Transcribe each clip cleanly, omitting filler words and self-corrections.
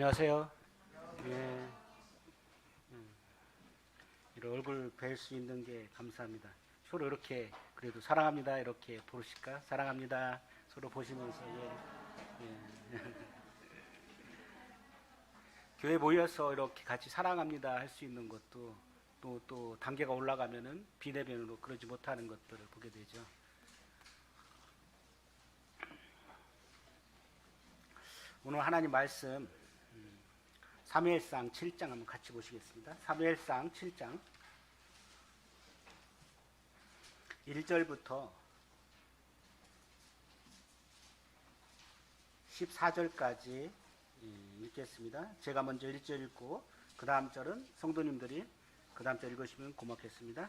안녕하세요. 예, 이런 얼굴 뵐 수 있는 게 감사합니다. 서로 이렇게 그래도 사랑합니다 이렇게 부르실까? 사랑합니다. 서로 보시면서 교회 모여서 이렇게 같이 사랑합니다 할 수 있는 것도 또 단계가 올라가면은 비대면으로 그러지 못하는 것들을 보게 되죠. 오늘 하나님 말씀 사무엘상 7장 한번 같이 보시겠습니다. 사무엘상 7장 1절부터 14절까지 읽겠습니다. 제가 먼저 1절 읽고 그 다음 절은 성도님들이 그 다음 절 읽으시면 고맙겠습니다.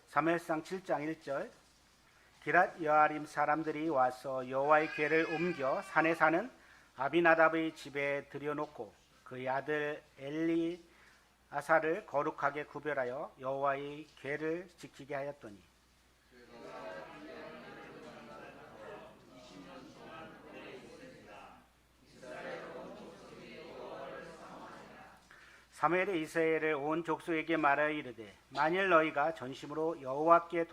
사무엘상 7장 1절 기랏 여아림 사람들이 와서 여호와의 궤를 옮겨 산에 사는 아비나답의 집에 들여놓고 그의 아들 엘리아사를 거룩하게 구별하여 여호와의 궤를 지키게 하였더니 사무엘이 이스라엘을 온 족속에게 말하여 이르되 만일 너희가 전심으로 여호와께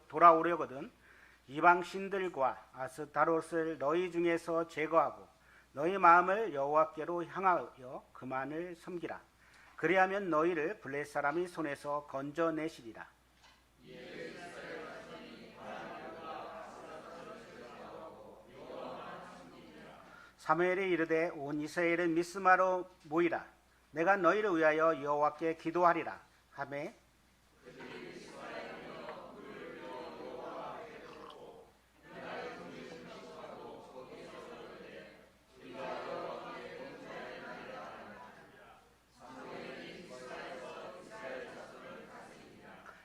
돌아오려거든 이방 신들과 아스타롯을 너희 중에서 제거하고 너희 마음을 여호와께로 향하여 그만을 섬기라. 그리하면 너희를 블레 사람의 손에서 건져내시리라. 사무엘이 이르되 온 이스라엘은 미스마로 모이라. 내가 너희를 위하여 여호와께 기도하리라 하매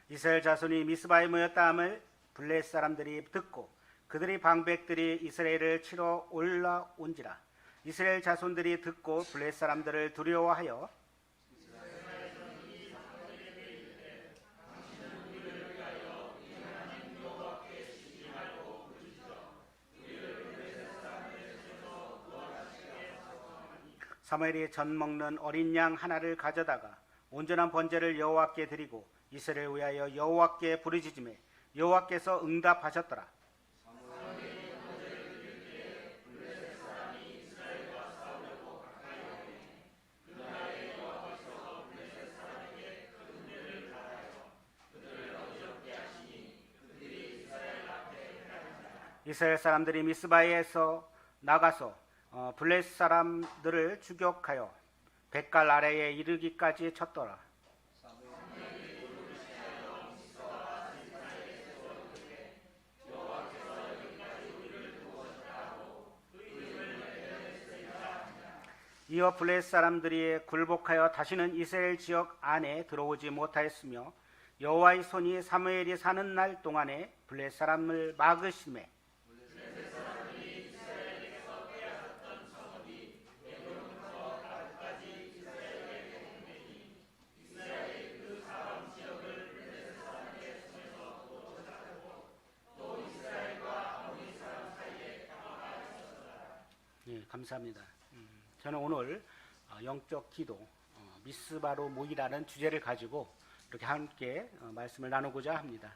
이스라엘 자손이 미스바에 모였다 함을 블레 사람들이 듣고 그들의 방백들이 이스라엘을 치러 올라온지라. 이스라엘 자손들이 듣고 블레 사람들을 두려워하여 사무엘이 전 먹는 어린 양 하나를 가져다가 온전한 번제를 여호와께 드리고 이스라엘을 위하여 여호와께 부르짖음에 여호와께서 응답하셨더라. 이스라엘 사람들이 미스바에서 나가서 블레셋 사람들을 추격하여 백갈 아래에 이르기까지 쳤더라. 이어 블레셋 사람들이 굴복하여 다시는 이스라엘 지역 안에 들어오지 못하였으며 여호와의 손이 사무엘이 사는 날 동안에 블레셋 사람을 막으심에 감사합니다. 저는 오늘 영적 기도 미스바로 모이라는 주제를 가지고 이렇게 함께 말씀을 나누고자 합니다.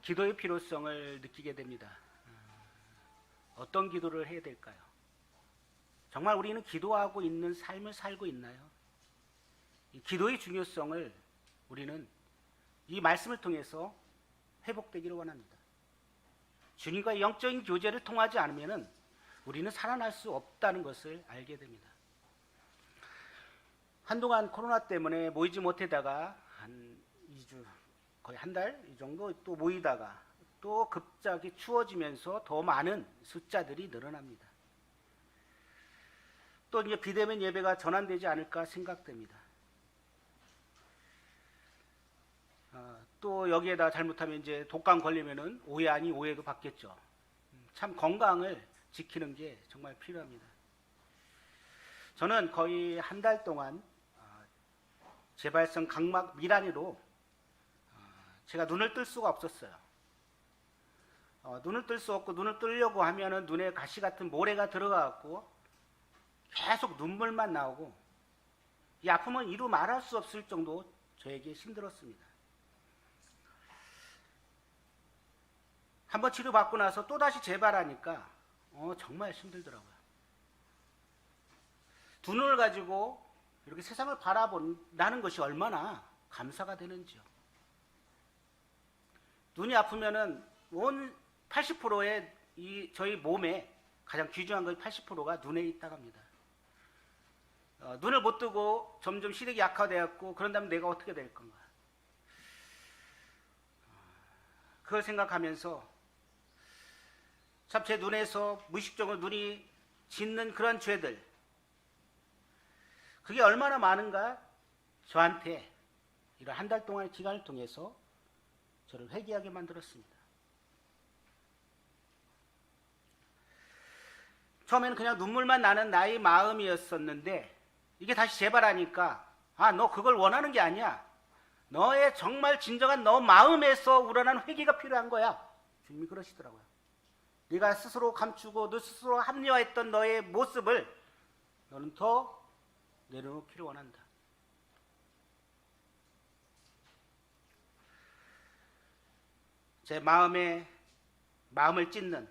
기도의 필요성을 느끼게 됩니다. 어떤 기도를 해야 될까요? 정말 우리는 기도하고 있는 삶을 살고 있나요? 이 기도의 중요성을 우리는 이 말씀을 통해서 회복되기를 원합니다. 주님과의 영적인 교제를 통하지 않으면 우리는 살아날 수 없다는 것을 알게 됩니다. 한동안 코로나 때문에 모이지 못하다가 한 2주, 거의 한 달 이 정도 또 모이다가 또 급작이 추워지면서 더 많은 숫자들이 늘어납니다. 또 이제 비대면 예배가 전환되지 않을까 생각됩니다. 또 여기에다 잘못하면 이제 독감 걸리면은 오해 아니 오해도 받겠죠. 참 건강을 지키는 게 정말 필요합니다. 저는 거의 한 달 동안 재발성 각막 밀환으로 제가 눈을 뜰 수가 없었어요. 눈을 뜰 수 없고 눈을 뜨려고 하면은 눈에 가시 같은 모래가 들어가갖고 계속 눈물만 나오고 이 아픔은 이루 말할 수 없을 정도 저에게 힘들었습니다. 한번 치료받고 나서 또다시 재발하니까 정말 힘들더라고요. 두 눈을 가지고 이렇게 세상을 바라본다는 것이 얼마나 감사가 되는지요. 눈이 아프면은 온 80%의 저희 몸에 가장 귀중한 것 80%가 눈에 있다고 합니다. 눈을 못 뜨고 점점 시력이 약화되었고 그런다면 내가 어떻게 될 건가? 그걸 생각하면서 참 제 눈에서 무의식적으로 눈이 짓는 그런 죄들, 그게 얼마나 많은가 저한테 이런 한 달 동안의 기간을 통해서 저를 회개하게 만들었습니다. 처음에는 그냥 눈물만 나는 나의 마음이었었는데 이게 다시 재발하니까 너 그걸 원하는 게 아니야. 너의 정말 진정한 너 마음에서 우러난 회개가 필요한 거야. 주님이 그러시더라고요. 네가 스스로 감추고 너 스스로 합리화했던 너의 모습을 너는 더 내려놓기를 원한다. 제 마음을 찢는,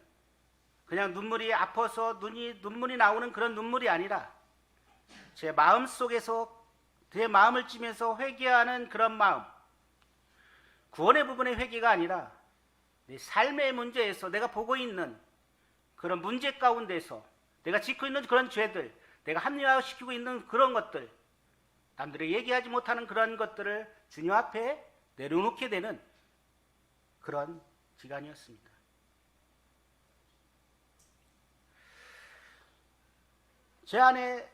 그냥 눈물이 아파서 눈물이 나오는 그런 눈물이 아니라 제 마음 속에서 제 마음을 찌면서 회개하는 그런 마음, 구원의 부분의 회개가 아니라 내 삶의 문제에서 내가 보고 있는 그런 문제 가운데서 내가 짓고 있는 그런 죄들, 내가 합리화시키고 있는 그런 것들, 남들에게 얘기하지 못하는 그런 것들을 주님 앞에 내려놓게 되는 그런 기간이었습니다. 제 안에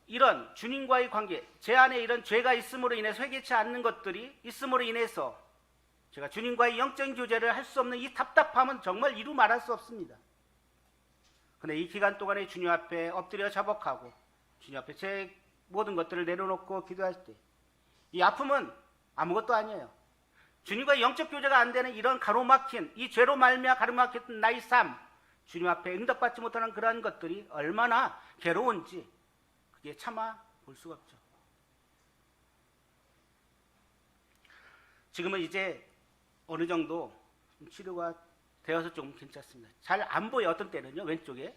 이런 주님과의 관계, 제 안에 이런 죄가 있음으로 인해서 회개치 않는 것들이 있음으로 인해서 제가 주님과의 영적인 교제를 할 수 없는 이 답답함은 정말 이루 말할 수 없습니다. 근데 이 기간 동안에 주님 앞에 엎드려 자복하고 주님 앞에 제 모든 것들을 내려놓고 기도할 때 이 아픔은 아무것도 아니에요. 주님과의 영적 교제가 안 되는 이런 가로막힌, 이 죄로 말미암아 가로막혔던 나의 삶, 주님 앞에 응답받지 못하는 그러한 것들이 얼마나 괴로운지 그게 참아 볼 수가 없죠. 지금은 이제 어느 정도 치료가 되어서 좀 괜찮습니다. 잘 안 보여. 어떤 때는요, 왼쪽에.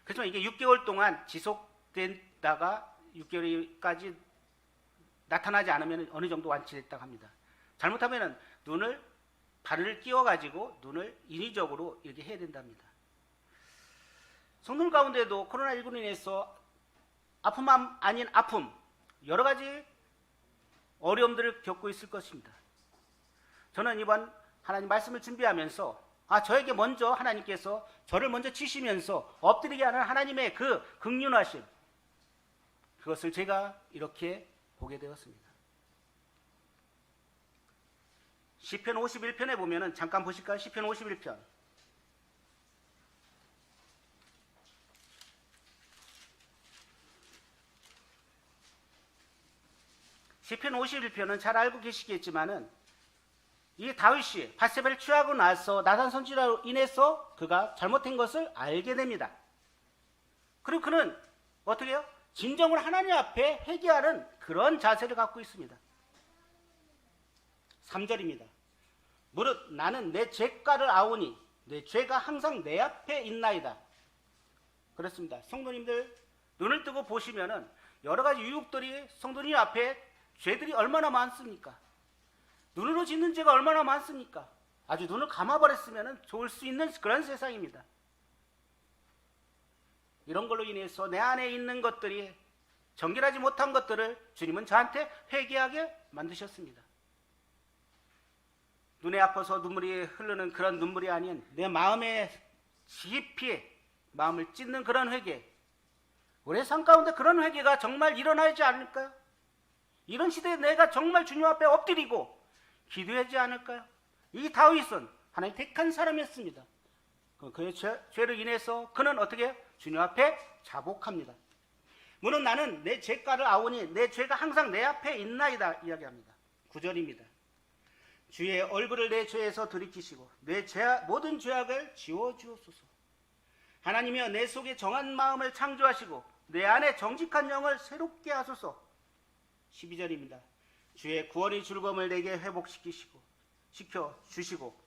그렇지만 이게 6개월 동안 지속된다가 6개월까지 나타나지 않으면 어느 정도 완치됐다고 합니다. 잘못하면 눈을 발을 끼워가지고 눈을 인위적으로 이렇게 해야 된답니다. 성도들 가운데도 코로나19로 인해서 아픔 아닌 아픔, 여러 가지 어려움들을 겪고 있을 것입니다. 저는 이번 하나님 말씀을 준비하면서 저에게 먼저 하나님께서 저를 먼저 치시면서 엎드리게 하는 하나님의 그 긍휼하심, 그것을 제가 이렇게 보게 되었습니다. 시편 51편에 보면은 잠깐 보실까요? 시편 51편. 시편 51편은 잘 알고 계시겠지만은 이 다윗이 밧세바를 취하고 나서 나단 선지자로 인해서 그가 잘못한 것을 알게 됩니다. 그리고 그는 어떻게 해요? 진정으로 하나님 앞에 회개하는 그런 자세를 갖고 있습니다. 3절입니다. 무릇 나는 내 죄가를 아오니 내 죄가 항상 내 앞에 있나이다. 그렇습니다. 성도님들 눈을 뜨고 보시면은 여러 가지 유혹들이 성도님 앞에 죄들이 얼마나 많습니까? 눈으로 짓는 죄가 얼마나 많습니까? 아주 눈을 감아버렸으면 좋을 수 있는 그런 세상입니다. 이런 걸로 인해서 내 안에 있는 것들이 정결하지 못한 것들을 주님은 저한테 회개하게 만드셨습니다. 눈에 아파서 눈물이 흐르는 그런 눈물이 아닌 내 마음에 깊이 마음을 찢는 그런 회개, 우리의 삶 가운데 그런 회개가 정말 일어나지 않을까요? 이런 시대에 내가 정말 주님 앞에 엎드리고 기도하지 않을까요? 이 다윗은 하나님 택한 사람이었습니다. 그의 죄로 인해서 그는 어떻게 해요? 주님 앞에 자복합니다. 무릇 나는 내 죄가를 아오니 내 죄가 항상 내 앞에 있나이다 이야기합니다. 9절입니다. 주의 얼굴을 내 죄에서 들이키시고 내 모든 죄악을 지워주옵소서. 하나님이여 내 속에 정한 마음을 창조하시고 내 안에 정직한 영을 새롭게 하소서. 12절입니다. 주의 구원의 즐거움을 내게 시켜 주시고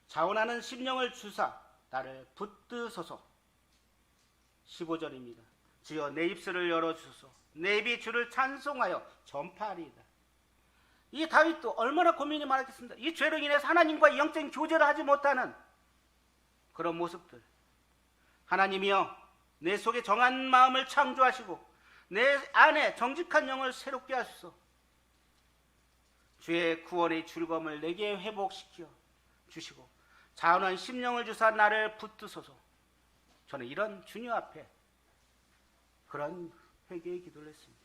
자원하는 심령을 주사 나를 붙드소서. 15절입니다. 주여 내 입술을 열어주소서. 내 입이 주를 찬송하여 전파하리이다. 이 다윗도 얼마나 고민이 많았겠습니다. 이 죄로 인해서 하나님과 영적인 교제를 하지 못하는 그런 모습들. 하나님이여 내 속에 정한 마음을 창조하시고 내 안에 정직한 영을 새롭게 하소서. 주의 구원의 즐거움을 내게 회복시켜 주시고 자원한 심령을 주사 나를 붙드소서. 저는 이런 주님 앞에 그런 회개의 기도를 했습니다.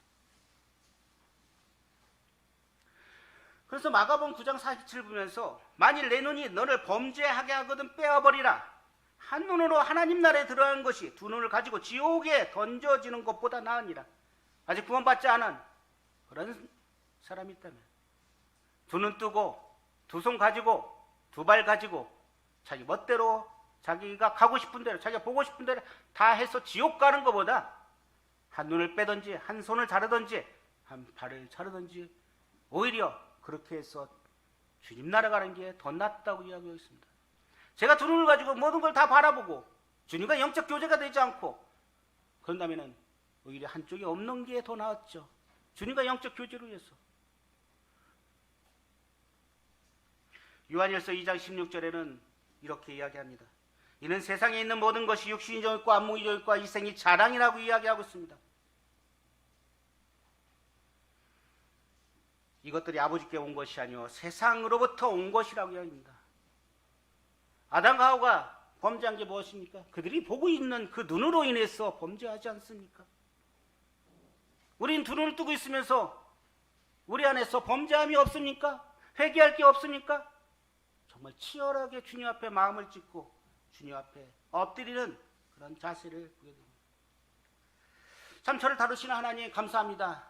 그래서 마가복음 9장 47 보면서 만일 내 눈이 너를 범죄하게 하거든 빼어버리라. 한 눈으로 하나님 나라에 들어가는 것이 두 눈을 가지고 지옥에 던져지는 것보다 나으니라. 아직 구원받지 않은 그런 사람이 있다면 두 눈 뜨고 두 손 가지고 두 발 가지고 자기 멋대로 자기가 가고 싶은 대로 자기가 보고 싶은 대로 다 해서 지옥 가는 것보다 한 눈을 빼든지 한 손을 자르든지 한 발을 자르든지 오히려 그렇게 해서 주님 나라 가는 게 더 낫다고 이야기하고 있습니다. 제가 두 눈을 가지고 모든 걸 다 바라보고 주님과 영적 교제가 되지 않고 그런다면 오히려 한쪽이 없는 게 더 나았죠. 주님과 영적 교제를 위해서. 요한일서 2장 16절에는 이렇게 이야기합니다. 이는 세상에 있는 모든 것이 육신이 정욕과 안목이 정욕과 이생이 자랑이라고 이야기하고 있습니다. 이것들이 아버지께 온 것이 아니오 세상으로부터 온 것이라고 이야기합니다. 아담과 하와가 범죄한 게 무엇입니까? 그들이 보고 있는 그 눈으로 인해서 범죄하지 않습니까? 우린 두 눈을 뜨고 있으면서 우리 안에서 범죄함이 없습니까? 회개할 게 없습니까? 정말 치열하게 주님 앞에 마음을 찢고 주님 앞에 엎드리는 그런 자세를 보게 됩니다. 참 저를 다루시는 하나님 감사합니다.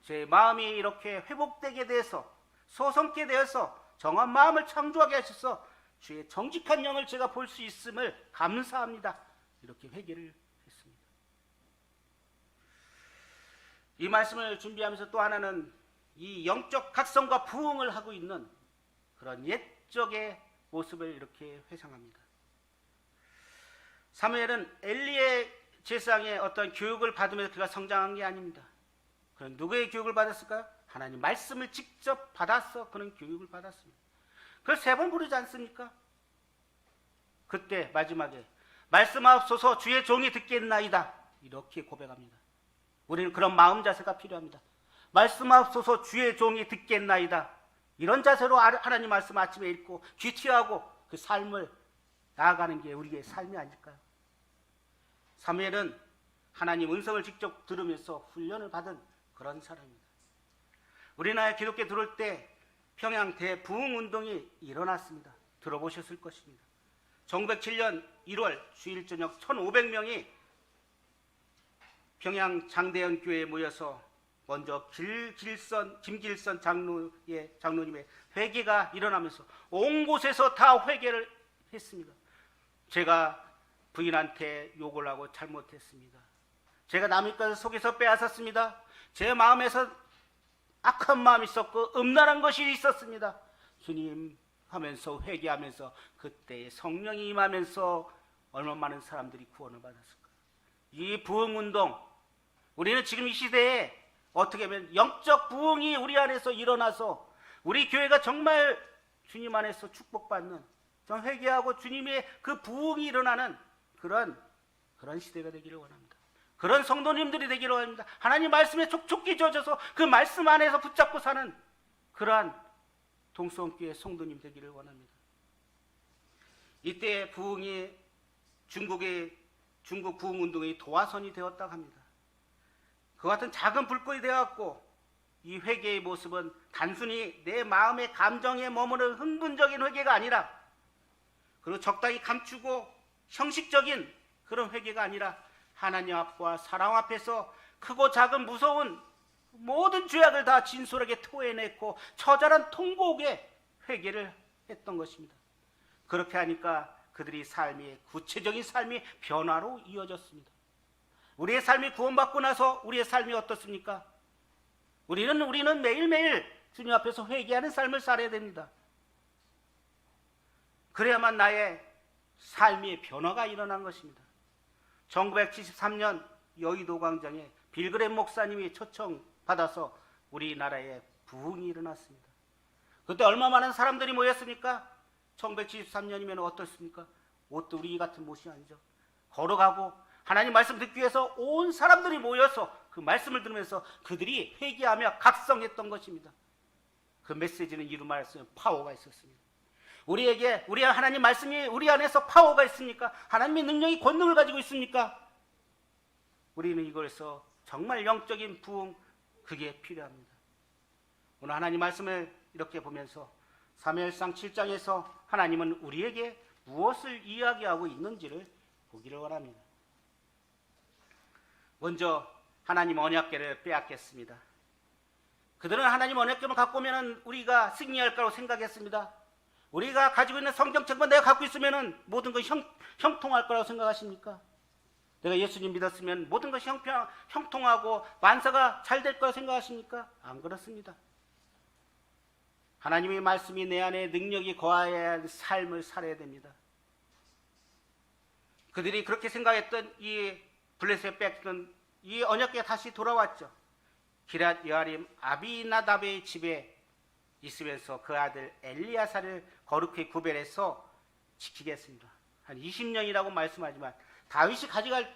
제 마음이 이렇게 회복되게 돼서 소성케 되어서 정한 마음을 창조하게 하셔서 주의 정직한 영을 제가 볼 수 있음을 감사합니다. 이렇게 회개를 했습니다. 이 말씀을 준비하면서 또 하나는 이 영적 각성과 부흥을 하고 있는 그런 옛적의 모습을 이렇게 회상합니다. 사무엘은 엘리의 제사장의 어떤 교육을 받으면서 그가 성장한 게 아닙니다. 그럼 누구의 교육을 받았을까요? 하나님 말씀을 직접 받아서 그런 교육을 받았습니다. 그걸 3번 부르지 않습니까? 그때 마지막에 말씀하옵소서 주의 종이 듣겠나이다 이렇게 고백합니다. 우리는 그런 마음 자세가 필요합니다. 말씀하옵소서 주의 종이 듣겠나이다. 이런 자세로 하나님 말씀 아침에 읽고 귀티하고 그 삶을 나아가는 게 우리의 삶이 아닐까요? 사무엘은 하나님 음성을 직접 들으면서 훈련을 받은 그런 사람입니다. 우리나라에 기독교 들어올 때 평양 대부흥운동이 일어났습니다. 들어보셨을 것입니다. 1907년 1월 주일 저녁 1,500명이 평양 장대현 교회에 모여서 먼저 김길선 장로님의 회개가 일어나면서 온 곳에서 다 회개를 했습니다. 제가 부인한테 욕을 하고 잘못했습니다. 제가 남의 것을 속에서 빼앗았습니다. 제 마음에서 악한 마음이 있었고 음란한 것이 있었습니다. 주님 하면서 회개하면서 그때 성령이 임하면서 얼마나 많은 사람들이 구원을 받았을까요? 이 부흥운동, 우리는 지금 이 시대에 어떻게 하면 영적 부흥이 우리 안에서 일어나서 우리 교회가 정말 주님 안에서 축복받는, 좀 회개하고 주님의 그 부흥이 일어나는 그런 시대가 되기를 원합니다. 그런 성도님들이 되기를 원합니다. 하나님 말씀에 촉촉히 젖어서 그 말씀 안에서 붙잡고 사는 그러한 동성교회 성도님 되기를 원합니다. 이때 부흥이 중국 부흥운동의 도화선이 되었다고 합니다. 그 같은 작은 불꽃이 되었고 이 회개의 모습은 단순히 내 마음의 감정에 머무는 흥분적인 회개가 아니라 그리고 적당히 감추고 형식적인 그런 회개가 아니라 하나님 앞과 사람 앞에서 크고 작은 무서운 모든 죄악을 다 진솔하게 토해냈고 처절한 통곡의 회개를 했던 것입니다. 그렇게 하니까 그들이 구체적인 삶이 변화로 이어졌습니다. 우리의 삶이 구원받고 나서 우리의 삶이 어떻습니까? 우리는 매일매일 주님 앞에서 회개하는 삶을 살아야 됩니다. 그래야만 나의 삶의 변화가 일어난 것입니다. 1973년 여의도 광장에 빌그램 목사님이 초청받아서 우리나라에 부흥이 일어났습니다. 그때 얼마 많은 사람들이 모였습니까? 1973년이면 어떻습니까? 옷도 우리 같은 못이 아니죠. 걸어가고 하나님 말씀 듣기 위해서 온 사람들이 모여서 그 말씀을 들으면서 그들이 회개하며 각성했던 것입니다. 그 메시지는 이루 말하면 파워가 있었습니다. 우리 하나님 말씀이 우리 안에서 파워가 있습니까? 하나님의 능력이 권능을 가지고 있습니까? 우리는 이걸에서 정말 영적인 부흥, 그게 필요합니다. 오늘 하나님 말씀을 이렇게 보면서 사무엘상 7장에서 하나님은 우리에게 무엇을 이야기하고 있는지를 보기를 원합니다. 먼저 하나님 언약궤를 빼앗겼습니다. 그들은 하나님 언약궤만 갖고 오면 우리가 승리할 거라고 생각했습니다. 우리가 가지고 있는 성경책만 내가 갖고 있으면 모든 것이 형통할 거라고 생각하십니까? 내가 예수님 믿었으면 모든 것이 형통하고 만사가 잘 될 거라고 생각하십니까? 안 그렇습니다. 하나님의 말씀이 내 안에 능력이 거하여야 하는 삶을 살아야 됩니다. 그들이 그렇게 생각했던 이 블레셋 뺏던 이 언약궤가 다시 돌아왔죠. 기럇 여아림 아비나답의 집에 있으면서 그 아들 엘리야사를 거룩히 구별해서 지키겠습니다. 한 20년이라고 말씀하지만 다윗이 가져갈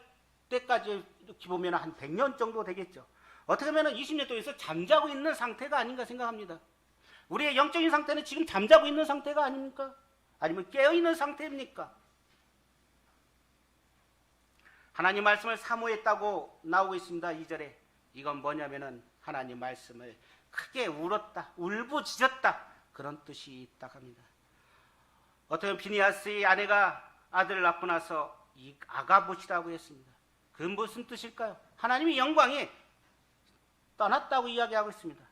때까지 이렇게 보면 한 100년 정도 되겠죠. 어떻게 보면 20년 동안에서 잠자고 있는 상태가 아닌가 생각합니다. 우리의 영적인 상태는 지금 잠자고 있는 상태가 아닙니까? 아니면 깨어있는 상태입니까? 하나님 말씀을 사모했다고 나오고 있습니다. 2절에. 이건 뭐냐면은 하나님 말씀을 크게 울었다, 울부짖었다, 그런 뜻이 있다 합니다. 어떤 비니아스의 아내가 아들을 낳고 나서 이 아가봇이라고 했습니다. 그 무슨 뜻일까요? 하나님의 영광이 떠났다고 이야기하고 있습니다.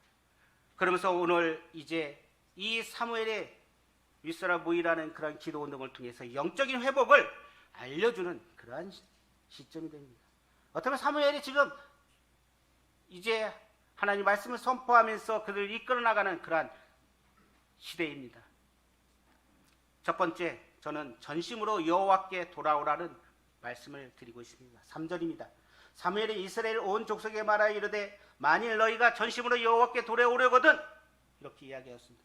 그러면서 오늘 이제 이 사무엘의 위스라 모이라는 그런 기도 운동을 통해서 영적인 회복을 알려주는 그러한 시점이 됩니다. 어떻게 보면 사무엘이 지금 이제 하나님 말씀을 선포하면서 그들을 이끌어 나가는 그러한 시대입니다. 첫 번째, 저는 전심으로 여호와께 돌아오라는 말씀을 드리고 있습니다. 3절입니다. 사무엘이 이스라엘 온 족속에 말하여 이르되 만일 너희가 전심으로 여호와께 돌아오려거든, 이렇게 이야기했습니다.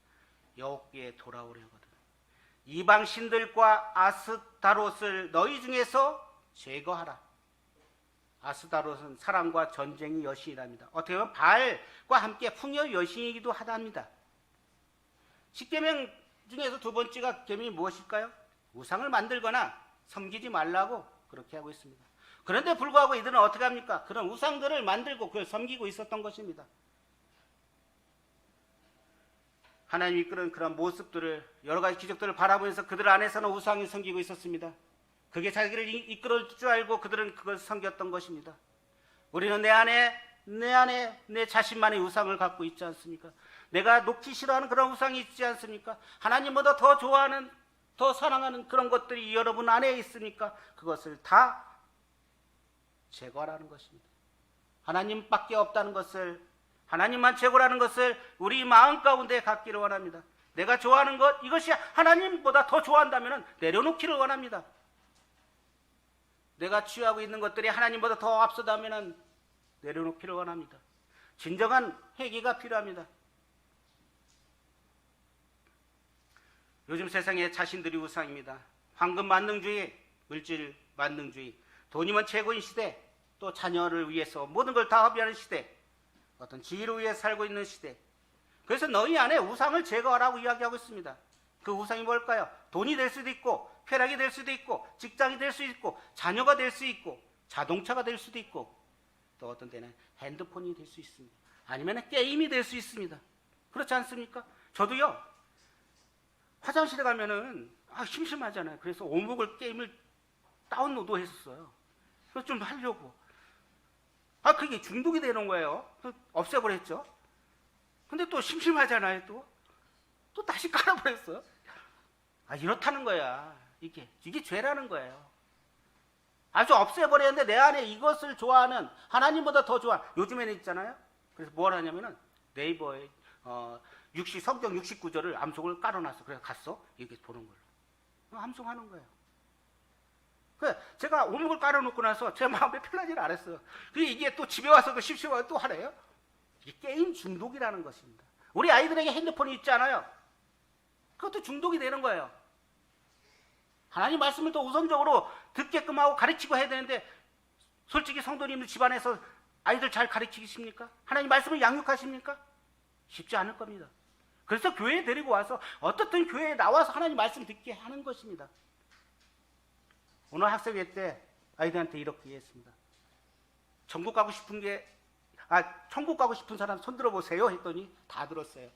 여호와께 돌아오려거든 이방 신들과 아스타롯을 너희 중에서 제거하라. 아스타롯은 사랑과 전쟁의 여신이랍니다. 어떻게 보면 바알과 함께 풍요 여신이기도 하답니다. 10계명 중에서 두 번째가 계명이 무엇일까요? 우상을 만들거나 섬기지 말라고 그렇게 하고 있습니다. 그런데 불구하고 이들은 어떻게 합니까? 그런 우상들을 만들고 그걸 섬기고 있었던 것입니다. 하나님이 이끄는 그런 모습들을, 여러 가지 기적들을 바라보면서 그들 안에서는 우상이 섬기고 있었습니다. 그게 자기를 이끌어줄 줄 알고 그들은 그걸 섬겼던 것입니다. 우리는 내 안에 내 자신만의 우상을 갖고 있지 않습니까? 내가 놓기 싫어하는 그런 우상이 있지 않습니까? 하나님보다 더 좋아하는, 더 사랑하는 그런 것들이 여러분 안에 있으니까 그것을 다 제거하라는 것입니다. 하나님밖에 없다는 것을, 하나님만 최고라는 것을 우리 마음 가운데 갖기를 원합니다. 내가 좋아하는 것, 이것이 하나님보다 더 좋아한다면 내려놓기를 원합니다. 내가 취하고 있는 것들이 하나님보다 더 앞서다면 내려놓기를 원합니다. 진정한 회개가 필요합니다. 요즘 세상에 자신들이 우상입니다. 황금 만능주의, 물질 만능주의, 돈이면 최고인 시대, 또 자녀를 위해서 모든 걸 다 허비하는 시대, 어떤 지위를 위해 살고 있는 시대. 그래서 너희 안에 우상을 제거하라고 이야기하고 있습니다. 그 우상이 뭘까요? 돈이 될 수도 있고, 쾌락이 될 수도 있고, 직장이 될 수 있고, 자녀가 될 수 있고, 자동차가 될 수도 있고, 또 어떤 때는 핸드폰이 될 수 있습니다. 아니면 게임이 될 수 있습니다. 그렇지 않습니까? 저도요, 화장실에 가면은 심심하잖아요. 그래서 오목을 게임을 다운로드 했었어요. 그래서 좀 하려고. 그게 중독이 되는 거예요. 없애버렸죠. 근데 또 심심하잖아요. 또 다시 깔아버렸어요. 이렇다는 거야. 이게 죄라는 거예요. 아주 없애버려야 하는데 내 안에 이것을 좋아하는, 하나님보다 더 좋아하는, 요즘에는 있잖아요. 그래서 뭘 하냐면은 네이버에 성경 69절을 암송을 깔아놨어. 그래서 갔어. 이렇게 보는 걸로. 암송하는 거예요. 그래, 제가 오목을 깔아놓고 나서 제 마음에 편하지를 않았어요. 이게 또 집에 와서 심심하게 또 하래요. 이게 게임 중독이라는 것입니다. 우리 아이들에게 핸드폰이 있잖아요. 그것도 중독이 되는 거예요. 하나님 말씀을 더 우선적으로 듣게끔 하고 가르치고 해야 되는데, 솔직히 성도님들 집안에서 아이들 잘 가르치십니까? 하나님 말씀을 양육하십니까? 쉽지 않을 겁니다. 그래서 교회에 데리고 와서 어떻든 교회에 나와서 하나님 말씀 듣게 하는 것입니다. 오늘 학생회 때 아이들한테 이렇게 했습니다. 천국 가고 싶은 사람 손 들어보세요 했더니 다 들었어요.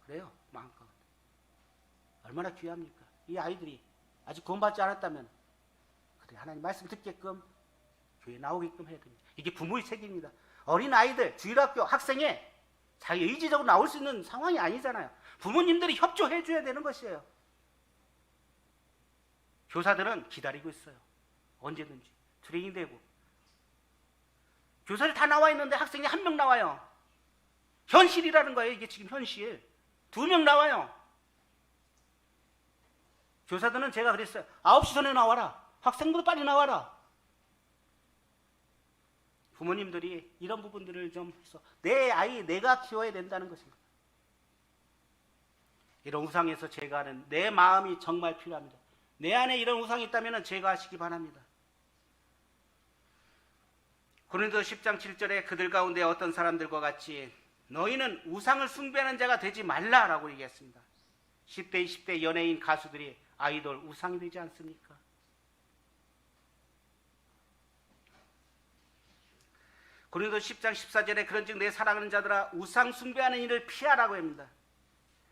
그래요, 마음껏. 얼마나 귀합니까? 이 아이들이 아직 구원받지 않았다면, 그래, 하나님 말씀 듣게끔 교회에 나오게끔 해야 됩니다. 이게 부모의 책임입니다. 어린 아이들, 주일학교 학생회 자기 의지적으로 나올 수 있는 상황이 아니잖아요. 부모님들이 협조해 줘야 되는 것이에요. 교사들은 기다리고 있어요. 언제든지 트레이닝 되고. 교사들 다 나와 있는데 학생이 한 명 나와요. 현실이라는 거예요. 이게 지금 현실. 2명 나와요. 교사들은 제가 그랬어요. 9시 전에 나와라. 학생들 빨리 나와라. 부모님들이 이런 부분들을 좀 해서 내 아이 내가 키워야 된다는 것입니다. 이런 우상에서 제거하는 내 마음이 정말 필요합니다. 내 안에 이런 우상이 있다면 제거하시기 바랍니다. 고린도서 10장 7절에 그들 가운데 어떤 사람들과 같이 너희는 우상을 숭배하는 자가 되지 말라라고 얘기했습니다. 10대 20대 연예인 가수들이 아이돌 우상이 되지 않습니까? 고린도서 10장 14절에 그런즉 내 사랑하는 자들아 우상 숭배하는 일을 피하라고 합니다.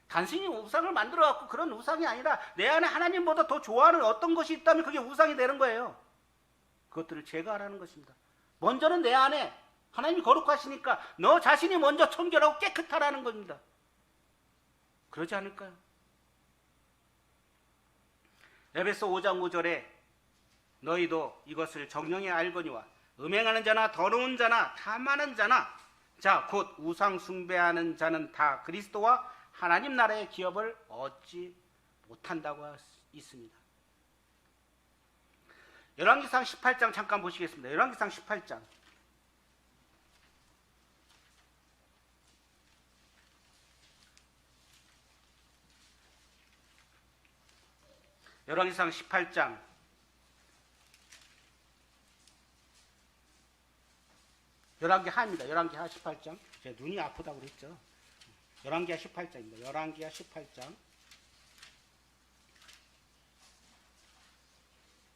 단순히 우상을 만들어갖고 그런 우상이 아니라 내 안에 하나님보다 더 좋아하는 어떤 것이 있다면 그게 우상이 되는 거예요. 그것들을 제거하라는 것입니다. 먼저는 내 안에 하나님이 거룩하시니까 너 자신이 먼저 청결하고 깨끗하라는 겁니다. 그러지 않을까요? 에베소 5장 5절에 너희도 이것을 정령히 알거니와 음행하는 자나 더러운 자나 탐하는 자나 자 곧 우상 숭배하는 자는 다 그리스도와 하나님 나라의 기업을 얻지 못한다고 있습니다. 열왕기상 18장 잠깐 보시겠습니다. 열왕기상 18장. 열왕기상 18장. 열왕기하입니다. 열왕기하 18장. 제가 눈이 아프다고 그랬죠. 열왕기하 18장입니다. 열왕기하 18장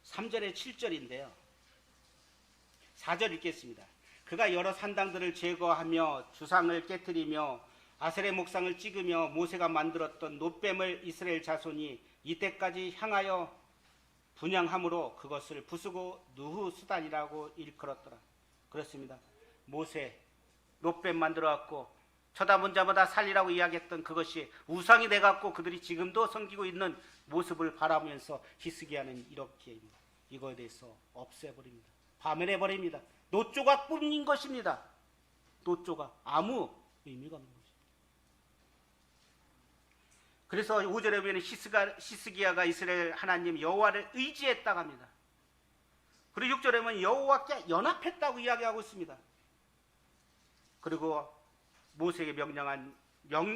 3절에 7절인데요. 4절 읽겠습니다. 그가 여러 산당들을 제거하며 주상을 깨뜨리며 아셀의 목상을 찍으며 모세가 만들었던 놋뱀을 이스라엘 자손이 이때까지 향하여 분향함으로 그것을 부수고 누후수단이라고 일컬었더라. 그렇습니다. 모세 놋뱀 만들어갖고 쳐다본 자마다 살리라고 이야기했던 그것이 우상이 돼갖고 그들이 지금도 섬기고 있는 모습을 바라보면서 히스기야는 이렇게 이거에 대해서 없애버립니다. 파멸해버립니다. 놋조각뿐인 것입니다. 놋조각 아무 의미가 없는 것입니다. 그래서 5절에 보면 히스기야가 이스라엘 하나님 여호와를 의지했다고 합니다. 그리고 6절에 보면 여호와께 연합했다고 이야기하고 있습니다. 그리고 모세에게 명령한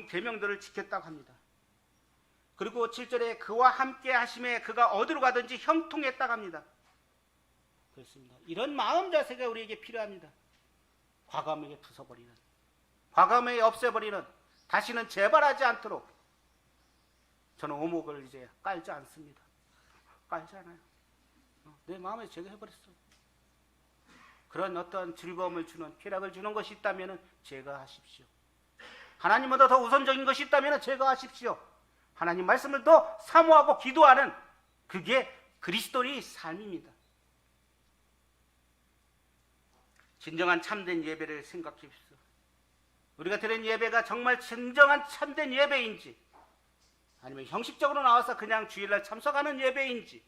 계명들을 지켰다고 합니다. 그리고 7절에 그와 함께 하심에 그가 어디로 가든지 형통했다고 합니다. 그렇습니다. 이런 마음 자세가 우리에게 필요합니다. 과감하게 부숴버리는, 과감하게 없애버리는, 다시는 재발하지 않도록. 저는 오목을 이제 깔지 않습니다. 깔지 않아요. 내 마음에 제거해버렸어요. 그런 어떤 즐거움을 주는, 쾌락을 주는 것이 있다면 제거하십시오. 하나님보다 더 우선적인 것이 있다면 제거하십시오. 하나님 말씀을 더 사모하고 기도하는, 그게 그리스도의 삶입니다. 진정한 참된 예배를 생각해 보십시오. 우리가 드린 예배가 정말 진정한 참된 예배인지, 아니면 형식적으로 나와서 그냥 주일날 참석하는 예배인지,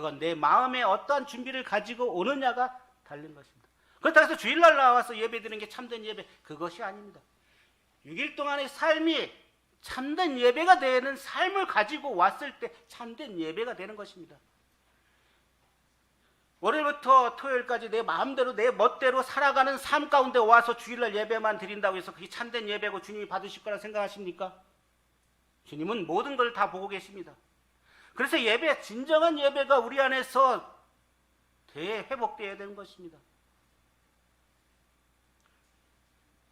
그건 내 마음에 어떠한 준비를 가지고 오느냐가 달린 것입니다. 그렇다고 해서 주일날 나와서 예배 드리는 게 참된 예배, 그것이 아닙니다. 6일 동안의 삶이 참된 예배가 되는 삶을 가지고 왔을 때 참된 예배가 되는 것입니다. 월요일부터 토요일까지 내 마음대로 내 멋대로 살아가는 삶 가운데 와서 주일날 예배만 드린다고 해서 그게 참된 예배고 주님이 받으실 거라 생각하십니까? 주님은 모든 걸 다 보고 계십니다. 그래서 예배, 진정한 예배가 우리 안에서 대회복되어야 되는 것입니다.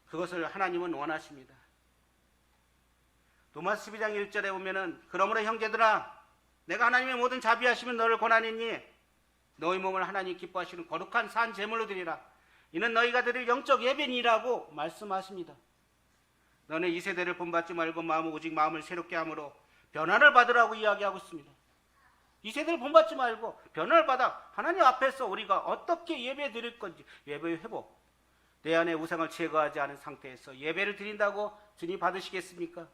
그것을 하나님은 원하십니다. 로마서 12장 1절에 보면은 그러므로 형제들아 내가 하나님의 모든 자비하시면 너를 권하느니 너희 몸을 하나님 기뻐하시는 거룩한 산 제물로 드리라. 이는 너희가 드릴 영적 예배니라고 말씀하십니다. 너는 이 세대를 본받지 말고 오직 마음을 새롭게 함으로 변화를 받으라고 이야기하고 있습니다. 이 세대를 본받지 말고 변화를 받아 하나님 앞에서 우리가 어떻게 예배 드릴 건지, 예배의 회복, 내 안에 우상을 제거하지 않은 상태에서 예배를 드린다고 주님 받으시겠습니까?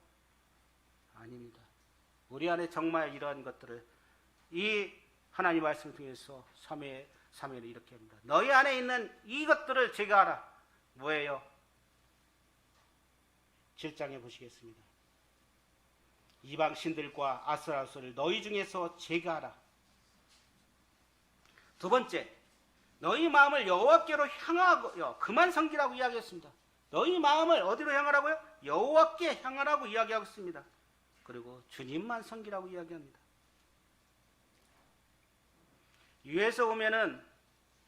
아닙니다. 우리 안에 정말 이러한 것들을 이 하나님 말씀 통해서 3회를 이렇게 합니다. 너희 안에 있는 이것들을 제거하라. 뭐예요? 7장에 보시겠습니다. 이방 신들과 아스라스를 너희 중에서 제거하라. 두 번째, 너희 마음을 여호와께로 향하고 그만 섬기라고 이야기했습니다. 너희 마음을 어디로 향하라고요? 여호와께 향하라고 이야기하고 있습니다. 그리고 주님만 섬기라고 이야기합니다. 위에서 보면은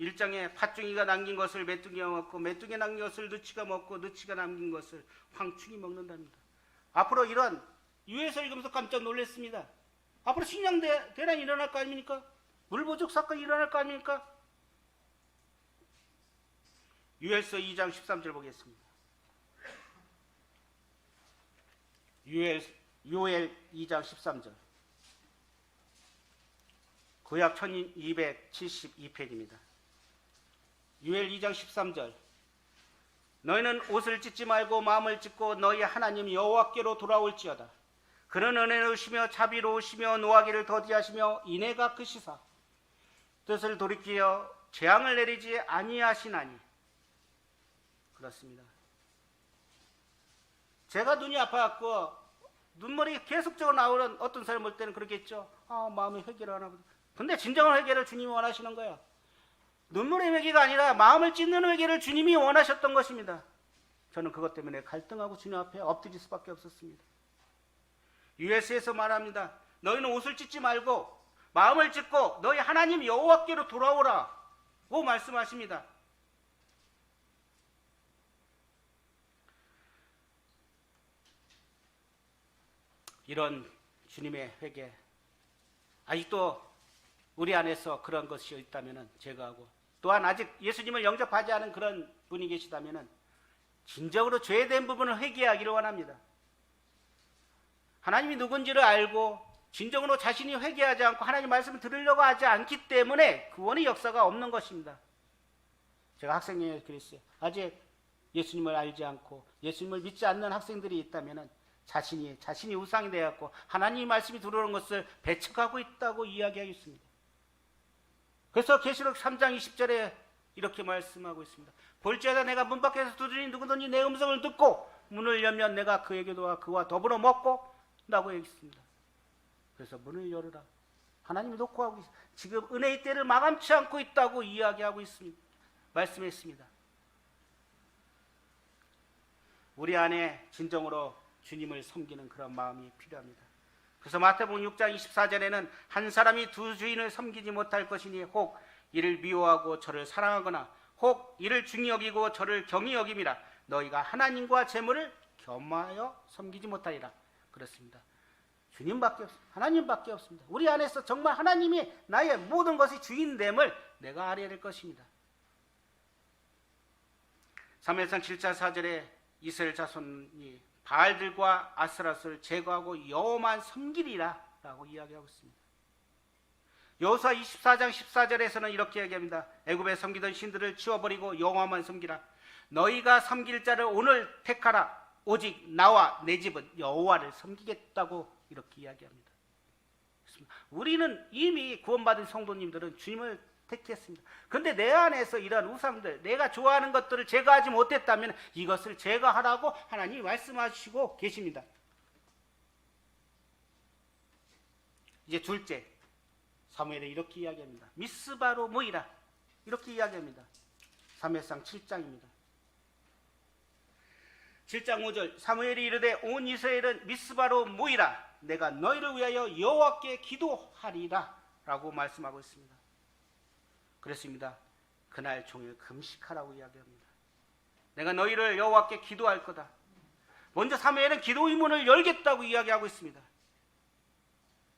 1장에 팥중이가 남긴 것을 메뚜기가 먹고 메뚜기가 남긴 것을 느치가 먹고 느치가 남긴 것을 황충이 먹는답니다. 앞으로 이런 위에서 읽으면서 깜짝 놀랐습니다. 앞으로 식량대란이 일어날 거 아닙니까? 물부족 사건이 일어날 거 아닙니까? 요엘서 2장 13절 보겠습니다. 요엘 2장 13절. 구약 1272페이지입니다. 요엘 2장 13절. 너희는 옷을 찢지 말고 마음을 찢고 너희 하나님 여호와께로 돌아올지어다. 그는 은혜로우시며 자비로우시며 노하기를 더디하시며 인애가 크시사 뜻을 돌이키어 재앙을 내리지 아니하시나니. 그렇습니다. 제가 눈이 아파갖고 눈물이 계속적으로 나오는 어떤 사람 볼 때는 그렇겠죠. 마음의 회개를 하나 보다. 근데 진정한 회개를 주님이 원하시는 거예요. 눈물의 회개가 아니라 마음을 찢는 회개를 주님이 원하셨던 것입니다. 저는 그것 때문에 갈등하고 주님 앞에 엎드릴 수밖에 없었습니다. US에서 말합니다. 너희는 옷을 찢지 말고 마음을 찢고 너희 하나님 여호와께로 돌아오라고 말씀하십니다. 이런 주님의 회개, 아직도 우리 안에서 그런 것이 있다면 제거하고, 또한 아직 예수님을 영접하지 않은 그런 분이 계시다면 진정으로 죄된 부분을 회개하기를 원합니다. 하나님이 누군지를 알고 진정으로 자신이 회개하지 않고 하나님 말씀을 들으려고 하지 않기 때문에 구원의 역사가 없는 것입니다. 제가 학생회에 그랬어요. 아직 예수님을 알지 않고 예수님을 믿지 않는 학생들이 있다면 자신이 우상이 되었고 하나님의 말씀이 들어오는 것을 배척하고 있다고 이야기하겠습니다. 그래서 계시록 3장 20절에 이렇게 말씀하고 있습니다. 볼지어다 내가 문 밖에서 두드리니 누구든지 내 음성을 듣고 문을 열면 내가 그에게도 그와 더불어 먹고 라고 얘기했습니다. 그래서 문을 열어라. 하나님이 놓고 하고 있습니다. 지금 은혜의 때를 마감치 않고 있다고 이야기하고 있습니다. 말씀했습니다. 우리 안에 진정으로 주님을 섬기는 그런 마음이 필요합니다. 그래서 마태복음 6장 24절에는 한 사람이 두 주인을 섬기지 못할 것이니 혹 이를 미워하고 저를 사랑하거나 혹 이를 중히 여기고 저를 경히 여김이라. 너희가 하나님과 재물을 겸하여 섬기지 못하리라. 그렇습니다. 주님밖에 없습니다. 하나님밖에 없습니다. 우리 안에서 정말 하나님이 나의 모든 것의 주인됨을 내가 알아야 될 것입니다. 사무엘상 7장 4절에 이스라엘 자손이 바알들과 아스라스를 제거하고 여호와만 섬기리라 라고 이야기하고 있습니다. 여호수아 24장 14절에서는 이렇게 얘기합니다. 애굽에 섬기던 신들을 치워버리고 여호와만 섬기라. 너희가 섬길 자를 오늘 택하라. 오직 나와 내 집은 여호와를 섬기겠다고 이렇게 이야기합니다. 그렇습니다. 우리는 이미 구원받은 성도님들은 주님을 택했습니다. 근데 내 안에서 이러한 우상들, 내가 좋아하는 것들을 제거하지 못했다면 이것을 제거하라고 하나님이 말씀하시고 계십니다. 이제 둘째, 사무엘이 이렇게 이야기합니다. 미스바로 모이라, 이렇게 이야기합니다. 사무엘상 7장입니다. 7장 5절, 사무엘이 이르되 온 이스라엘은 미스바로 모이라, 내가 너희를 위하여 여호와께 기도하리라 라고 말씀하고 있습니다. 그렇습니다. 그날 종일 금식하라고 이야기합니다. 내가 너희를 여호와께 기도할 거다. 먼저 사무엘은 기도 의문을 열겠다고 이야기하고 있습니다.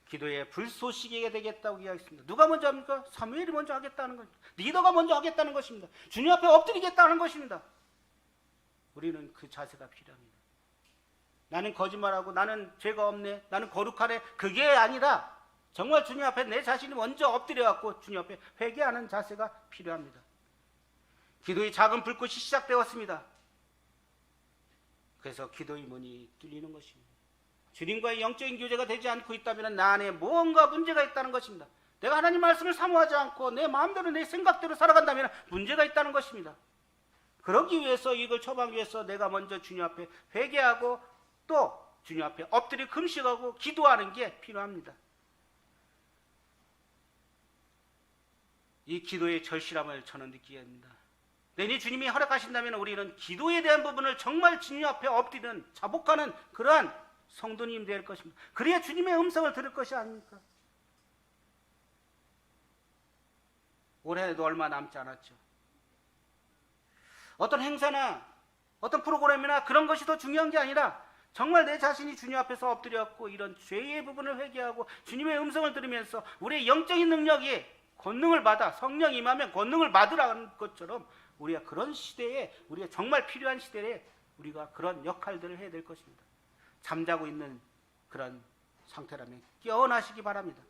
기도의 불쏘시개가 되겠다고 이야기했습니다. 누가 먼저 합니까? 사무엘이 먼저 하겠다는 것입니다. 리더가 먼저 하겠다는 것입니다. 주님 앞에 엎드리겠다는 것입니다. 우리는 그 자세가 필요합니다. 나는 거짓말하고 나는 죄가 없네, 나는 거룩하네, 그게 아니라 정말 주님 앞에 내 자신이 먼저 엎드려갖고 주님 앞에 회개하는 자세가 필요합니다. 기도의 작은 불꽃이 시작되었습니다. 그래서 기도의 문이 뚫리는 것입니다. 주님과의 영적인 교제가 되지 않고 있다면 나 안에 무언가 문제가 있다는 것입니다. 내가 하나님 말씀을 사모하지 않고 내 마음대로 내 생각대로 살아간다면 문제가 있다는 것입니다. 그러기 위해서, 이걸 처방하기 위해서 내가 먼저 주님 앞에 회개하고 또 주님 앞에 엎드려 금식하고 기도하는 게 필요합니다. 이 기도의 절실함을 저는 느끼게 합니다. 내니 주님이 허락하신다면 우리는 기도에 대한 부분을 정말 주님 앞에 엎드리는, 자복하는 그러한 성도님 될 것입니다. 그래야 주님의 음성을 들을 것이 아닙니까? 올해도 얼마 남지 않았죠. 어떤 행사나 어떤 프로그램이나 그런 것이 더 중요한 게 아니라 정말 내 자신이 주님 앞에서 엎드렸고 이런 죄의 부분을 회개하고 주님의 음성을 들으면서 우리의 영적인 능력이 권능을 받아, 성령 임하면 권능을 받으라는 것처럼 우리가 그런 시대에, 우리가 정말 필요한 시대에 우리가 그런 역할들을 해야 될 것입니다. 잠자고 있는 그런 상태라면 깨어나시기 바랍니다.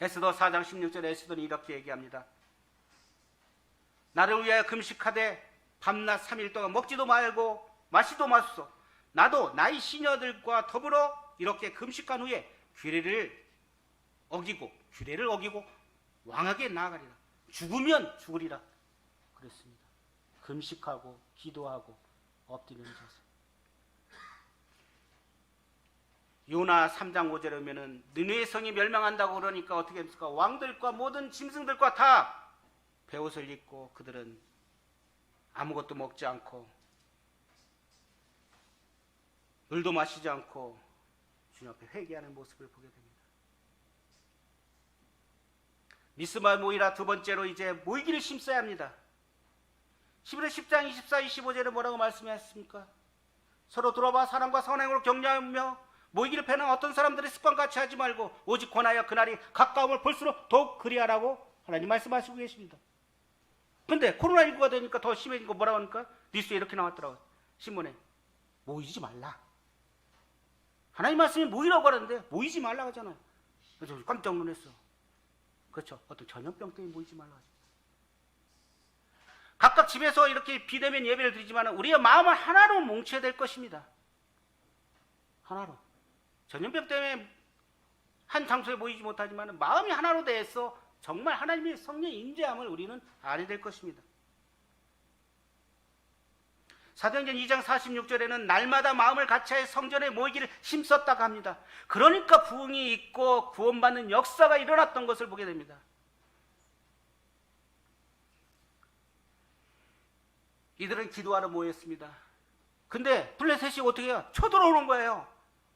에스더 4장 16절에 에스더는 이렇게 얘기합니다. 나를 위하여 금식하되 밤낮 3일 동안 먹지도 말고 마시도 마소서. 나도 나의 시녀들과 더불어 이렇게 금식한 후에 규례를 어기고 왕에게 나아가리라. 죽으면 죽으리라. 그랬습니다. 금식하고 기도하고 엎드리는 자세. 요나 3장 5절에 오면은 느느웨 성이 멸망한다고 그러니까 어떻게 합니까? 왕들과 모든 짐승들과 다 베옷을 입고 그들은 아무것도 먹지 않고 물도 마시지 않고 주님 앞에 회개하는 모습을 보게 됩니다. 미스바 모이라, 두 번째로 이제 모이기를 심어야 합니다. 11월 10장 24, 25절에 뭐라고 말씀하셨습니까? 서로 돌아봐 사랑과 선행으로 격려하며 모이기를 패는 어떤 사람들의 습관같이 하지 말고 오직 권하여 그날이 가까움을 볼수록 더욱 그리하라고 하나님 말씀하시고 계십니다. 근데 코로나19가 되니까 더 심해진 거 뭐라고 하니까 뉴스에 이렇게 나왔더라고요. 신문에. 모이지 말라. 하나님 말씀이 모이라고 하는데 모이지 말라고 하잖아요. 그래서 깜짝 놀랐어. 그렇죠. 어떤 전염병 때문에 모이지 말라고 하죠. 각각 집에서 이렇게 비대면 예배를 드리지만 우리의 마음을 하나로 뭉쳐야 될 것입니다. 하나로. 전염병 때문에 한 장소에 모이지 못하지만 마음이 하나로 돼서 정말 하나님의 성령의 임재함을 우리는 알아야 될 것입니다. 사도행전 2장 46절에는 날마다 마음을 같이하여 성전에 모이기를 힘썼다고 합니다. 그러니까 부흥이 있고 구원받는 역사가 일어났던 것을 보게 됩니다. 이들은 기도하러 모였습니다. 근데 블레셋이 어떻게 해요? 쳐들어오는 거예요.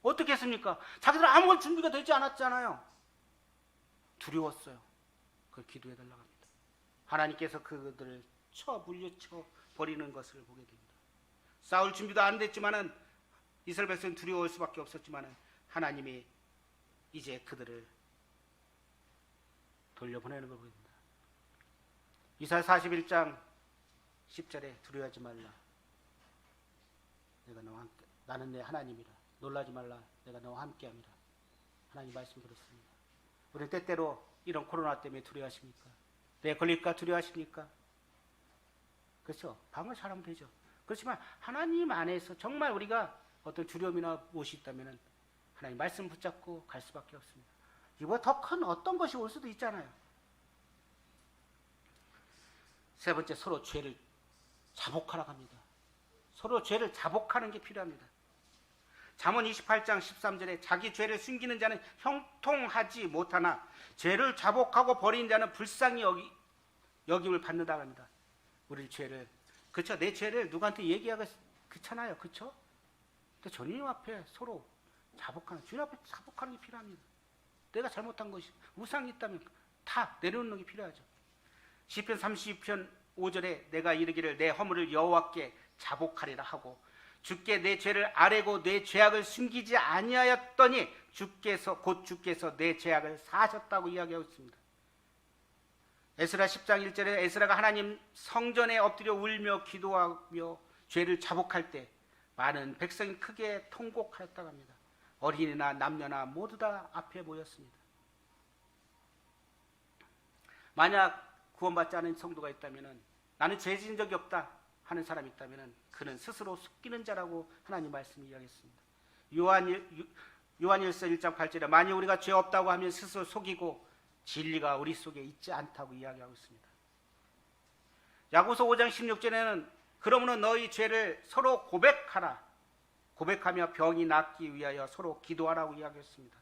어떻게 했습니까? 자기들 아무런 준비가 되지 않았잖아요. 두려웠어요. 그걸 기도해달라고 합니다. 하나님께서 그들을 물려쳐 버리는 것을 보게 됩니다. 싸울 준비도 안 됐지만은 이스라엘 백성은 두려워할 수밖에 없었지만은 하나님이 이제 그들을 돌려보내는 걸 보게 됩니다. 이사야 41장 10절에 두려워하지 말라. 내가 너와 함께, 나는 내 하나님이라. 놀라지 말라. 내가 너와 함께함이라. 하나님 말씀 그렇습니다. 우리 때때로 이런 코로나 때문에 두려워하십니까? 내 걸릴까 두려워하십니까? 그렇죠. 방을 잘하면 되죠. 그렇지만 하나님 안에서 정말 우리가 어떤 두려움이나 무엇이 있다면 하나님 말씀 붙잡고 갈 수밖에 없습니다. 이보다 더 큰 어떤 것이 올 수도 있잖아요. 세 번째, 서로 죄를 자복하라고 합니다. 서로 죄를 자복하는 게 필요합니다. 잠언 28장 13절에 자기 죄를 숨기는 자는 형통하지 못하나 죄를 자복하고 버린 자는 불쌍히 여김을 받는다고 합니다. 우리 죄를, 그쵸? 내 죄를 누구한테 얘기하기 그렇잖아요. 그쵸? 근데 주님 앞에 서로 자복하는, 주님 앞에 자복하는 게 필요합니다. 내가 잘못한 것이 우상이 있다면 다 내려놓는 게 필요하죠. 시편 32편 5절에 내가 이르기를 내 허물을 여호와께 자복하리라 하고 주께 내 죄를 아뢰고 내 죄악을 숨기지 아니하였더니 주께서 내 죄악을 사하셨다고 이야기하고 있습니다. 에스라 10장 1절에 에스라가 하나님 성전에 엎드려 울며 기도하며 죄를 자복할 때 많은 백성이 크게 통곡하였다고 합니다. 어린이나 남녀나 모두 다 앞에 모였습니다. 만약 구원받지 않은 성도가 있다면 나는 죄 지은 적이 없다 하는 사람이 있다면 그는 스스로 속이는 자라고 하나님 말씀이 이야기했습니다. 요한일서 1장 8절에 만일 우리가 죄 없다고 하면 스스로 속이고 진리가 우리 속에 있지 않다고 이야기하고 있습니다. 야고보서 5장 16절에는 그러므로 너희 죄를 서로 고백하라. 고백하며 병이 낫기 위하여 서로 기도하라고 이야기했습니다.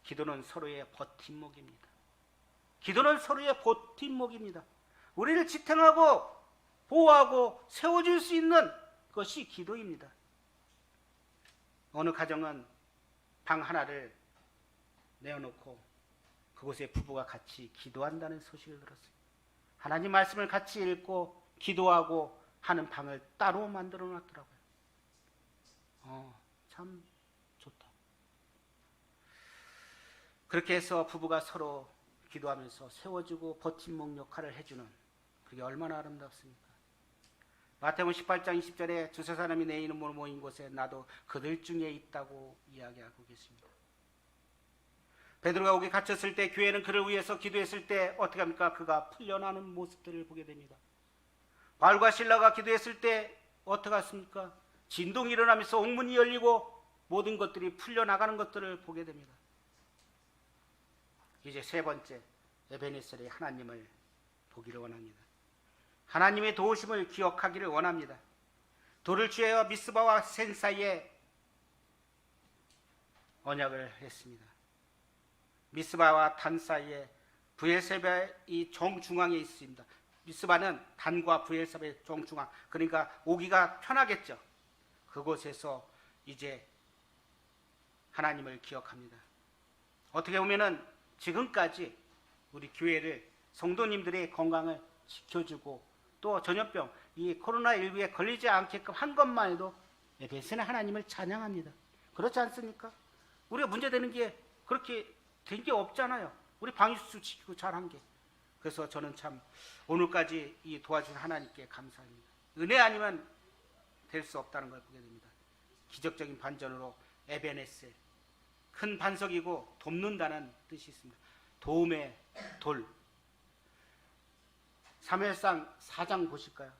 기도는 서로의 버팀목입니다. 기도는 서로의 버팀목입니다. 우리를 지탱하고 보호하고 세워줄 수 있는 것이 기도입니다. 어느 가정은 방 하나를 내어놓고 그곳에 부부가 같이 기도한다는 소식을 들었어요. 하나님 말씀을 같이 읽고 기도하고 하는 방을 따로 만들어 놨더라고요. 참 좋다. 그렇게 해서 부부가 서로 기도하면서 세워주고 버팀목 역할을 해주는, 그게 얼마나 아름답습니까? 마태복음 18장 20절에 두세 사람이 내 이름으로 모인 곳에 나도 그들 중에 있다고 이야기하고 계십니다. 베드로가 옥에 갇혔을 때 교회는 그를 위해서 기도했을 때 어떻게 합니까? 그가 풀려나는 모습들을 보게 됩니다. 바울과 실라가 기도했을 때 어떻게 했습니까? 진동이 일어나면서 옥문이 열리고 모든 것들이 풀려나가는 것들을 보게 됩니다. 이제 세 번째, 에베네셀의 하나님을 보기를 원합니다. 하나님의 도우심을 기억하기를 원합니다. 돌을 취하여 미스바와 센 사이에 언약을 했습니다. 미스바와 단 사이에 브엘세바의 정중앙에 있습니다. 미스바는 단과 브엘세바의 정중앙, 그러니까 오기가 편하겠죠. 그곳에서 이제 하나님을 기억합니다. 어떻게 보면은 지금까지 우리 교회를, 성도님들의 건강을 지켜주고 또 전염병, 이 코로나19에 걸리지 않게끔 한 것만 해도 에베소는 하나님을 찬양합니다. 그렇지 않습니까? 우리가 문제되는 게 그렇게 된 게 없잖아요. 우리 방역수 지키고 잘한 게. 그래서 저는 참 오늘까지 이 도와준 하나님께 감사합니다. 은혜 아니면 될 수 없다는 걸 보게 됩니다. 기적적인 반전으로 에베네셀, 큰 반석이고 돕는다는 뜻이 있습니다. 도움의 돌. 사무엘상 4장 보실까요?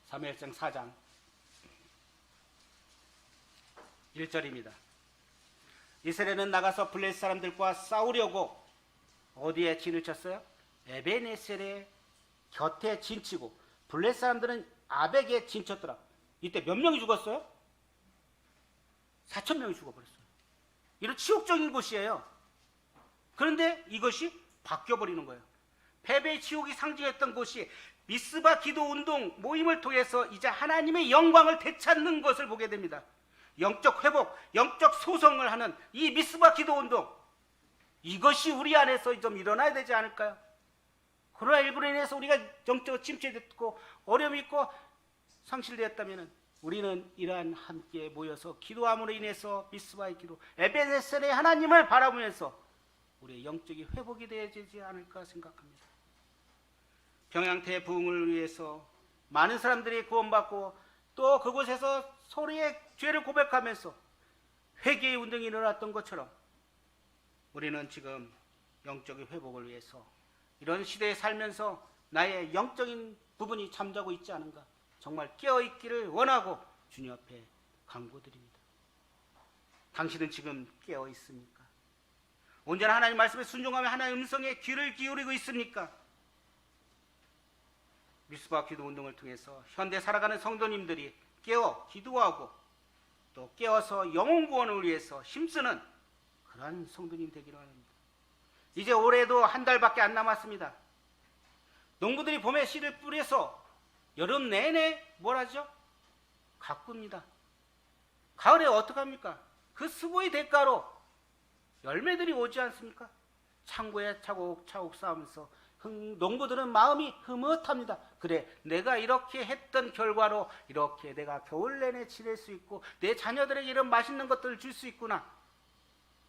사무엘상 4장 1절입니다. 이스라엘은 나가서 블레셋 사람들과 싸우려고 어디에 진을 쳤어요? 에베네셀의 곁에 진치고 블레셋 사람들은 아벡에 진쳤더라. 이때 몇 명이 죽었어요? 4,000명이 죽어버렸어요. 이런 치욕적인 곳이에요. 그런데 이것이 바뀌어버리는 거예요. 패배의 치욕이 상징했던 곳이 미스바 기도 운동 모임을 통해서 이제 하나님의 영광을 되찾는 것을 보게 됩니다. 영적 회복, 영적 소성을 하는 이 미스바 기도 운동, 이것이 우리 안에서 좀 일어나야 되지 않을까요? 코로나19로 인해서 우리가 영적으로 침체됐고 어려움이 있고 상실되었다면 우리는 이러한 함께 모여서 기도함으로 인해서 미스바의 기도, 에베네셀의 하나님을 바라보면서 우리의 영적인 회복이 되어지지 않을까 생각합니다. 평양 대부흥을 위해서 많은 사람들이 구원받고 또 그곳에서 서로의 죄를 고백하면서 회개의 운동이 일어났던 것처럼 우리는 지금 영적인 회복을 위해서 이런 시대에 살면서 나의 영적인 부분이 잠자고 있지 않은가, 정말 깨어있기를 원하고 주님 앞에 간구드립니다. 당신은 지금 깨어 있습니까? 온전한 하나님 말씀에 순종하며 하나님 음성에 귀를 기울이고 있습니까? 미스바 기도 운동을 통해서 현대 살아가는 성도님들이 깨어 기도하고 또 깨어서 영혼 구원을 위해서 힘쓰는 그러한 성도님 되기를 합니다. 이제 올해도 한 달밖에 안 남았습니다. 농부들이 봄에 씨를 뿌려서 여름 내내 뭘 하죠? 가꿉니다. 가을에 어떡합니까? 그 수고의 대가로 열매들이 오지 않습니까? 창고에 차곡차곡 쌓으면서 농부들은 마음이 흐뭇합니다. 그래, 내가 이렇게 했던 결과로 이렇게 내가 겨울 내내 지낼 수 있고 내 자녀들에게 이런 맛있는 것들을 줄 수 있구나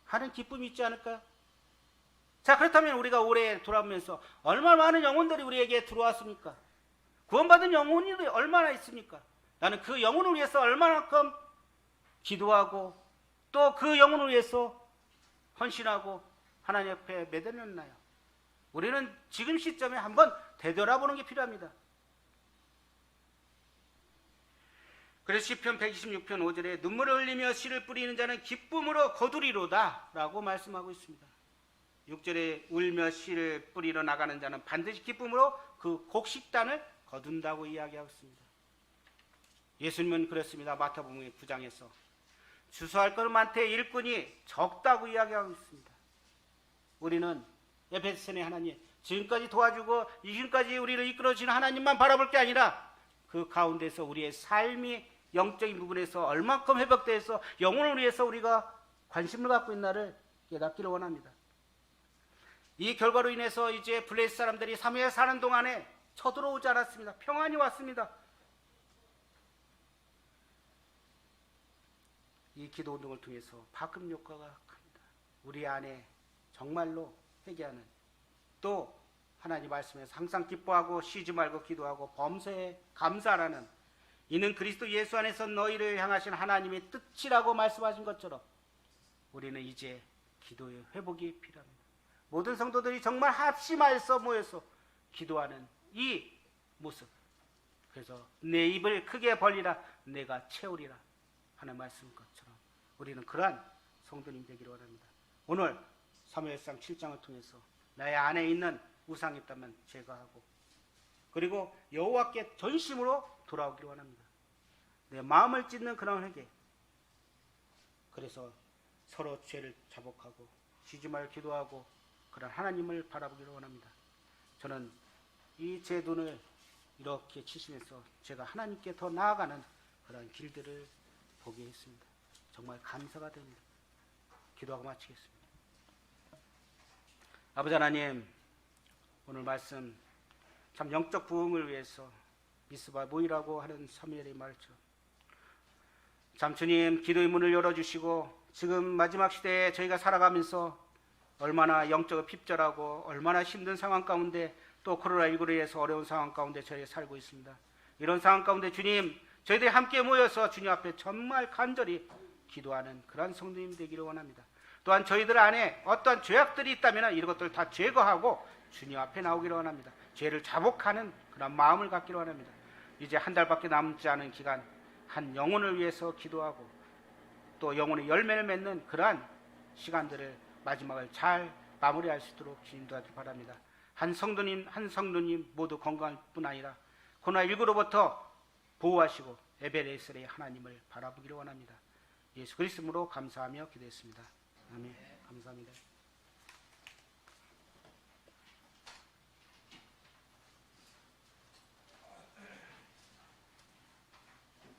하는 기쁨이 있지 않을까요? 자, 그렇다면 우리가 올해 돌아보면서 얼마나 많은 영혼들이 우리에게 들어왔습니까? 구원받은 영혼이 얼마나 있습니까? 나는 그 영혼을 위해서 얼마만큼 기도하고 또 그 영혼을 위해서 헌신하고 하나님 옆에 매달렸나요? 우리는 지금 시점에 한번 되돌아보는 게 필요합니다. 그래서 시편 126편 5절에 눈물을 흘리며 씨를 뿌리는 자는 기쁨으로 거두리로다 라고 말씀하고 있습니다. 6절에 울며 씨를 뿌리러 나가는 자는 반드시 기쁨으로 그 곡식단을 거둔다고 이야기하고 있습니다. 예수님은 그랬습니다. 마태복음 9장에서 주소할 것은 많되 일꾼이 적다고 이야기하고 있습니다. 우리는 에베소서의 하나님, 지금까지 도와주고 지금까지 우리를 이끌어주시는 하나님만 바라볼 게 아니라 그 가운데서 우리의 삶이 영적인 부분에서 얼만큼 회복돼서 영혼을 위해서 우리가 관심을 갖고 있나를 깨닫기를 원합니다. 이 결과로 인해서 이제 블레셋 사람들이 사무엘에 사는 동안에 쳐들어오지 않았습니다. 평안이 왔습니다. 이 기도 운동을 통해서 파급 효과가 큽니다. 우리 안에 정말로 회개하는, 또 하나님 말씀에서 항상 기뻐하고 쉬지 말고 기도하고 범사에 감사하라는, 이는 그리스도 예수 안에서 너희를 향하신 하나님의 뜻이라고 말씀하신 것처럼 우리는 이제 기도의 회복이 필요합니다. 모든 성도들이 정말 합심하여서 모여서 기도하는 이 모습, 그래서 내 입을 크게 벌리라 내가 채우리라 하는 말씀 것처럼 우리는 그러한 성도님 되기를 원합니다. 오늘 사무엘상 7장을 통해서 나의 안에 있는 우상이 있다면 제거하고, 그리고 여호와께 전심으로 돌아오기를 원합니다. 내 마음을 찢는 그런 회개, 그래서 서로 죄를 자복하고 쉬지 말고 기도하고 그런 하나님을 바라보기를 원합니다. 저는 이 제 눈을 이렇게 치시면서 제가 하나님께 더 나아가는 그런 길들을 보게 했습니다. 정말 감사가 됩니다. 기도하고 마치겠습니다. 아버지 하나님, 오늘 말씀 참 영적 부흥을 위해서 미스바 모이라고 하는 사무엘의 말처럼 참 주님 기도의 문을 열어주시고, 지금 마지막 시대에 저희가 살아가면서 얼마나 영적으로 핍절하고 얼마나 힘든 상황 가운데, 또 코로나19로 인해서 어려운 상황 가운데 저희가 살고 있습니다. 이런 상황 가운데 주님, 저희들이 함께 모여서 주님 앞에 정말 간절히 기도하는 그런 성도님 되기를 원합니다. 또한 저희들 안에 어떠한 죄악들이 있다면 이런 것들을 다 제거하고 주님 앞에 나오기를 원합니다. 죄를 자복하는 그런 마음을 갖기를 원합니다. 이제 한 달밖에 남지 않은 기간, 한 영혼을 위해서 기도하고 또 영혼의 열매를 맺는 그러한 시간들을 마지막을 잘 마무리할 수 있도록 주님 도와주시기 바랍니다. 한 성도님 모두 건강할 뿐 아니라 코로나19로부터 보호하시고 에베네셀의 하나님을 바라보기를 원합니다. 예수 그리스도로 감사하며 기도했습니다. 아멘. 감사합니다.